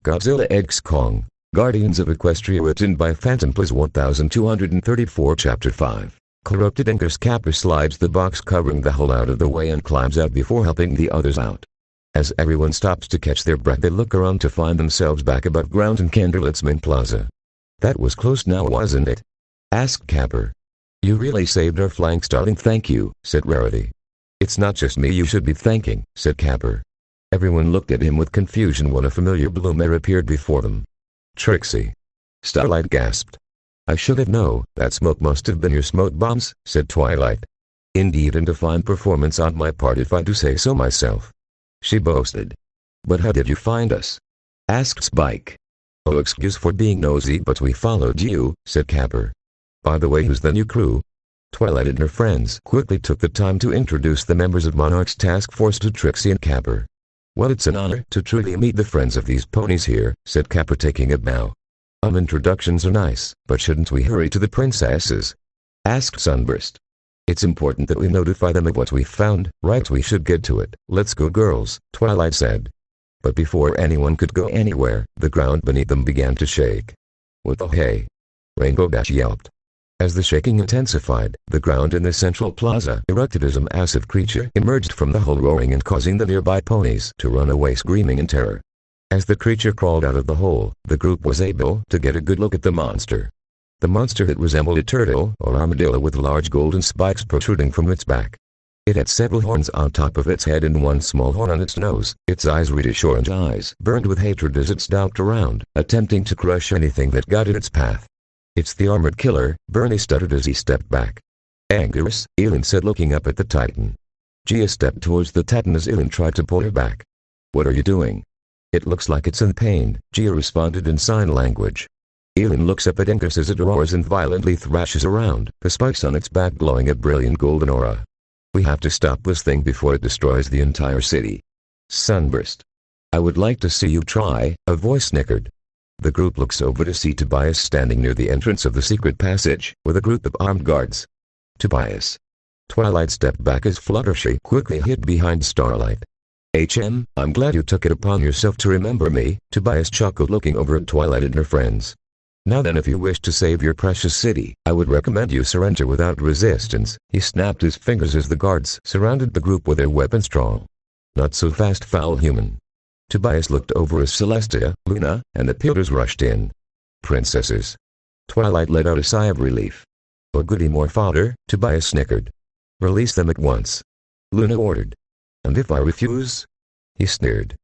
Godzilla X Kong, Guardians of Equestria, written by Phantom Plus 1234. Chapter 5. Corrupted Anguirus Kappa slides the box covering the hole out of the way and climbs out before helping the others out. As everyone stops to catch their breath, they look around to find themselves back above ground in Candlelight's main plaza. "That was close now, wasn't it?" asked Kappa. "You really saved our flanks, darling." "Thank you," said Rarity. "It's not just me you should be thanking," said Kappa. Everyone looked at him with confusion when a familiar blue mare appeared before them. "Trixie!" Starlight gasped. "I should have known. That smoke must have been your smoke bombs," said Twilight. "Indeed, and a fine performance on my part if I do say so myself," she boasted. "But how did you find us?" asked Spike. "Oh, excuse for being nosy, but we followed you," said Kappa. "By the way, who's the new crew?" Twilight and her friends quickly took the time to introduce the members of Monarch's task force to Trixie and Kappa. "Well, it's an honor to truly meet the friends of these ponies here," said Kappa, taking a bow. Introductions are nice, but shouldn't we hurry to the princesses?" asked Sunburst. "It's important that we notify them of what we found, right?" "We should get to it. Let's go, girls," Twilight said. But before anyone could go anywhere, the ground beneath them began to shake. "What the hey?" Rainbow Dash yelped. As the shaking intensified, the ground in the central plaza erupted as a massive creature emerged from the hole, roaring and causing the nearby ponies to run away screaming in terror. As the creature crawled out of the hole, the group was able to get a good look at the monster. The monster had resembled a turtle or armadillo with large golden spikes protruding from its back. It had several horns on top of its head and one small horn on its nose. Its eyes, reddish orange eyes, burned with hatred as it stalked around, attempting to crush anything that got in its path. "It's the armored killer," Bernie stuttered as he stepped back. "Anguirus," Elin said, looking up at the Titan. Gia stepped towards the Titan as Elin tried to pull her back. "What are you doing?" "It looks like it's in pain," Gia responded in sign language. Elin looks up at Anguirus as it roars and violently thrashes around, the spikes on its back glowing a brilliant golden aura. "We have to stop this thing before it destroys the entire city." Sunburst. "I would like to see you try," a voice snickered. The group looks over to see Tobias standing near the entrance of the secret passage, with a group of armed guards. "Tobias." Twilight stepped back as Fluttershy quickly hid behind Starlight. I'm glad you took it upon yourself to remember me," Tobias chuckled, looking over at Twilight and her friends. "Now then, if you wish to save your precious city, I would recommend you surrender without resistance." He snapped his fingers as the guards surrounded the group with their weapons drawn. "Not so fast, foul human." Tobias looked over as Celestia, Luna, and the pillars rushed in. "Princesses." Twilight let out a sigh of relief. "Oh goody, more fodder," Tobias snickered. "Release them at once," Luna ordered. "And if I refuse?" he sneered.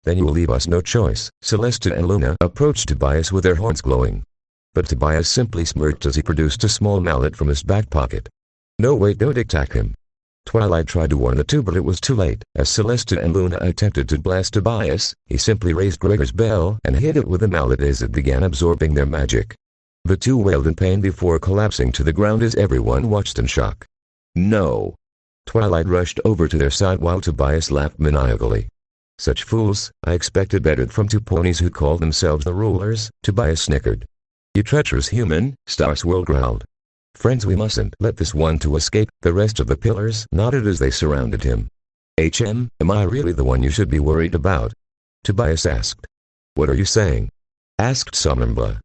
"Then you will leave us no choice." Celestia and Luna approached Tobias with their horns glowing. But Tobias simply smirked as he produced a small mallet from his back pocket. "No, wait, don't attack him." Twilight tried to warn the two, but it was too late. As Celestia and Luna attempted to blast Tobias, he simply raised Gregor's bell and hit it with the mallet as it began absorbing their magic. The two wailed in pain before collapsing to the ground as everyone watched in shock. "No!" Twilight rushed over to their side while Tobias laughed maniacally. "Such fools, I expected better from two ponies who called themselves the rulers," Tobias snickered. "You treacherous human," Starswirl growled. "Friends, we mustn't let this one to escape." The rest of the pillars nodded as they surrounded him. Am I really the one you should be worried about?" Tobias asked. "What are you saying?" asked Somnambula.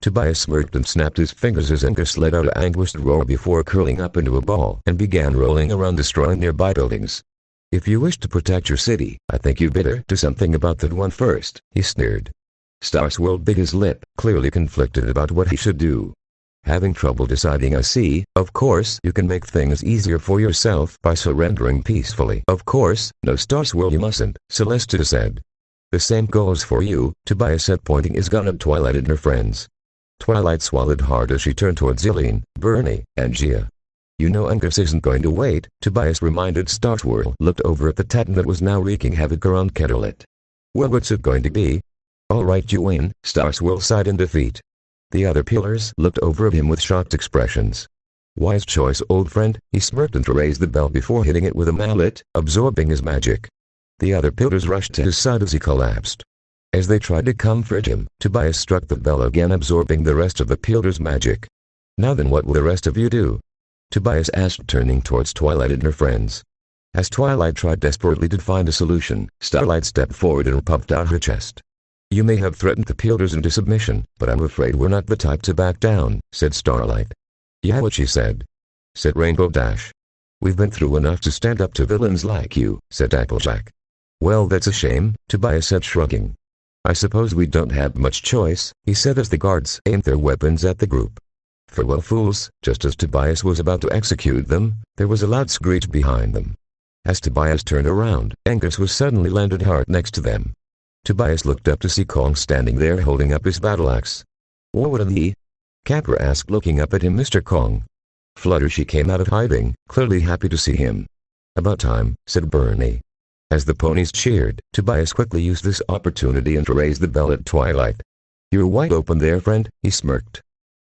Tobias smirked and snapped his fingers as Anguirus let out an anguished roar before curling up into a ball and began rolling around, destroying nearby buildings. "If you wish to protect your city, I think you better do something about that one first," he sneered. Starswirl bit his lip, clearly conflicted about what he should do. "Having trouble deciding, I see. Of course you can make things easier for yourself by surrendering peacefully." "Of course, no, Starswirl, you mustn't," Celestia said. "The same goes for you," Tobias said, pointing his gun at Twilight and her friends. Twilight swallowed hard as she turned towards Eileen, Bernie, and Gia. "You know Anguirus isn't going to wait," Tobias reminded. Starswirl looked over at the Titan that was now wreaking havoc around Candlelit. "Well, what's it going to be?" "All right, you win," Starswirl sighed in defeat. The other pillars looked over at him with shocked expressions. "Wise choice, old friend," he smirked and raised the bell before hitting it with a mallet, absorbing his magic. The other pillars rushed to his side as he collapsed. As they tried to comfort him, Tobias struck the bell again, absorbing the rest of the pillars' magic. "Now then, what will the rest of you do?" Tobias asked, turning towards Twilight and her friends. As Twilight tried desperately to find a solution, Starlight stepped forward and puffed out her chest. You may have threatened the Peelers into submission, but I'm afraid we're not the type to back down, said Starlight. Yeah, what she said, said Rainbow Dash. We've been through enough to stand up to villains like you, said Applejack. Well, that's a shame, Tobias said, shrugging. I suppose we don't have much choice, he said as the guards aimed their weapons at the group. Farewell, fools. Just as Tobias was about to execute them, there was a loud screech behind them. As Tobias turned around, Anguirus was suddenly landed hard next to them. Tobias looked up to see Kong standing there holding up his battle axe. What in the? Capra asked, looking up at him. Mr. Kong. Fluttershy came out of hiding, clearly happy to see him. About time, said Bernie. As the ponies cheered, Tobias quickly used this opportunity and raised the bell at Twilight. You're wide open there, friend, he smirked.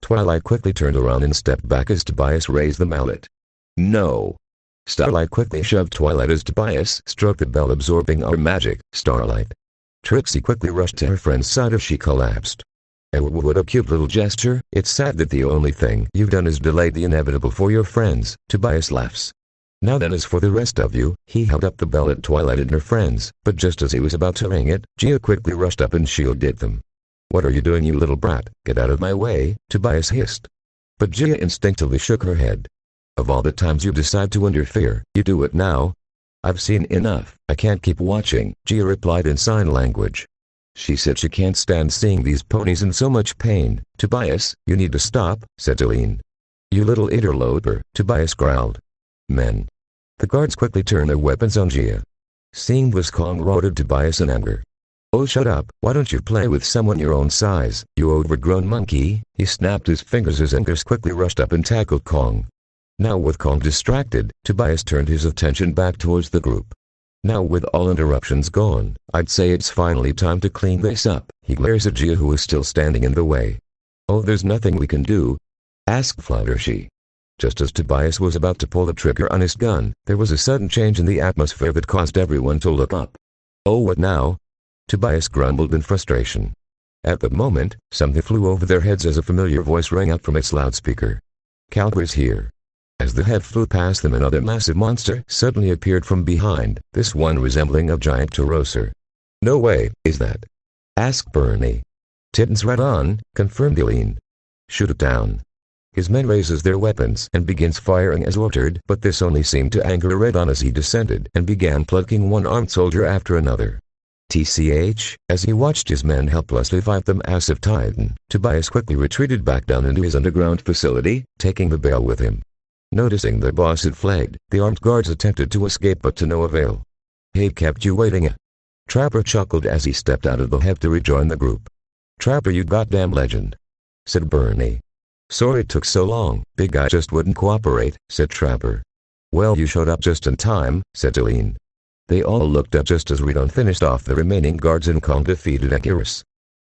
Twilight quickly turned around and stepped back as Tobias raised the mallet. No. Starlight quickly shoved Twilight as Tobias stroked the bell, absorbing our magic. Starlight. Trixie quickly rushed to her friend's side as she collapsed. What a cute little gesture. It's sad that the only thing you've done is delayed the inevitable for your friends, Tobias laughs. Now then, as for the rest of you, he held up the bell at Twilight and her friends, but just as he was about to ring it, Gia quickly rushed up and shielded them. What are you doing, you little brat? Get out of my way, Tobias hissed. But Gia instinctively shook her head. Of all the times you decide to interfere, you do it now. I've seen enough, I can't keep watching, Gia replied in sign language. She said she can't stand seeing these ponies in so much pain. Tobias, you need to stop, said Eileen. You little interloper, Tobias growled. Men. The guards quickly turned their weapons on Gia. Seeing this, Kong roared at Tobias in anger. Oh, shut up, why don't you play with someone your own size, you overgrown monkey? He snapped his fingers as Anguirus quickly rushed up and tackled Kong. Now with Kong distracted, Tobias turned his attention back towards the group. Now with all interruptions gone, I'd say it's finally time to clean this up. He glares at Gia, who is still standing in the way. Oh, there's nothing we can do? Asked Fluttershy. Just as Tobias was about to pull the trigger on his gun, there was a sudden change in the atmosphere that caused everyone to look up. Oh, what now? Tobias grumbled in frustration. At the moment, something flew over their heads as a familiar voice rang out from its loudspeaker. Calgar's here. As the head flew past them, another massive monster suddenly appeared from behind, this one resembling a giant pterosaur. No way, is that? Asked Bernie. Titans right on, confirmed Eileen. Shoot it down. His men raises their weapons and begins firing as ordered, but this only seemed to anger Redon as he descended and began plucking one armed soldier after another. TCH, as he watched his men helplessly fight the massive titan, Tobias quickly retreated back down into his underground facility, taking the bell with him. Noticing their boss had fled, the armed guards attempted to escape, but to no avail. He kept you waiting. Trapper chuckled as he stepped out of the heb to rejoin the group. Trapper, you goddamn legend, said Bernie. Sorry it took so long, big guy just wouldn't cooperate, said Trapper. Well, you showed up just in time, said Eileen. They all looked up just as Redon finished off the remaining guards and Kong defeated Anguirus.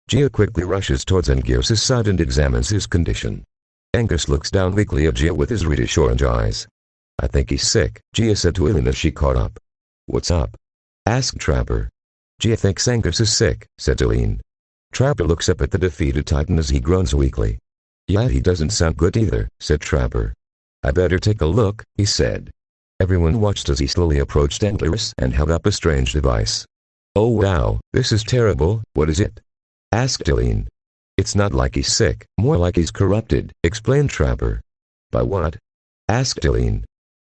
Gia quickly rushes towards Anguirus' side and examines his condition. Anguirus looks down weakly at Gia with his reddish orange eyes. I think he's sick, Gia said to Eileen as she caught up. What's up? Asked Trapper. Gia thinks Anguirus is sick, said Eileen. Trapper looks up at the defeated titan as he groans weakly. Yeah, he doesn't sound good either, said Trapper. I better take a look, he said. Everyone watched as he slowly approached Anguirus and held up a strange device. Oh wow, this is terrible, what is it? Asked Eileen. It's not like he's sick, more like he's corrupted, explained Trapper. By what? Asked Eileen.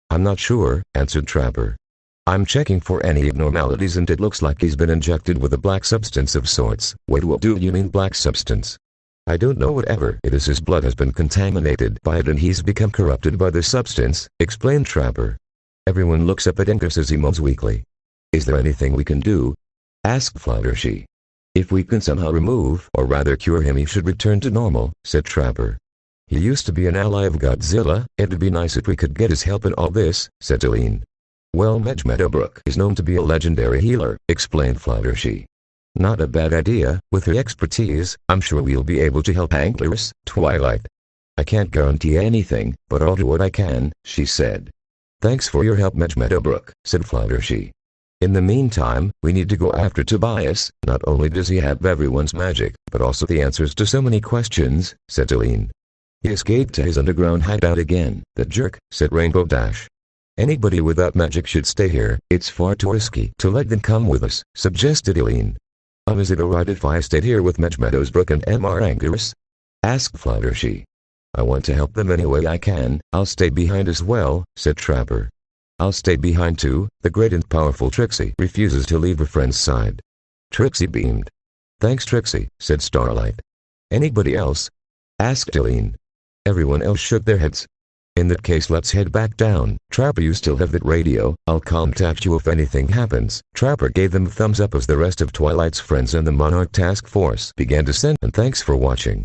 I'm not sure, answered Trapper. I'm checking for any abnormalities and it looks like he's been injected with a black substance of sorts. Wait, what do you mean black substance? I don't know, whatever it is, his blood has been contaminated by it and he's become corrupted by the substance, explained Trapper. Everyone looks up at Anguirus as he moans weakly. Is there anything we can do? Asked Fluttershy. If we can somehow remove, or rather cure him, he should return to normal, said Trapper. He used to be an ally of Godzilla, it'd be nice if we could get his help in all this, said Eileen. Well, Medj Meadowbrook is known to be a legendary healer, explained Fluttershy. Not a bad idea, with her expertise, I'm sure we'll be able to help Anguirus. Twilight. I can't guarantee anything, but I'll do what I can, she said. Thanks for your help, Medj Meadowbrook, said Fluttershy. In the meantime, we need to go after Tobias. Not only does he have everyone's magic, but also the answers to so many questions, said Eileen. He escaped to his underground hideout again. That jerk, said Rainbow Dash. Anybody without magic should stay here. It's far too risky to let them come with us, suggested Eileen. Is it alright if I stayed here with Medj Meadowsbrook and Mr. Anguirus? Asked Fluttershy. I want to help them any way I can. I'll stay behind as well, said Trapper. I'll stay behind too. The great and powerful Trixie refuses to leave her friend's side. Trixie beamed. Thanks Trixie, said Starlight. Anybody else? Asked Eileen. Everyone else shook their heads. In that case let's head back down. Trapper, you still have that radio. I'll contact you if anything happens. Trapper gave them a thumbs up as the rest of Twilight's friends and the Monarch Task Force began to descend, and thanks for watching.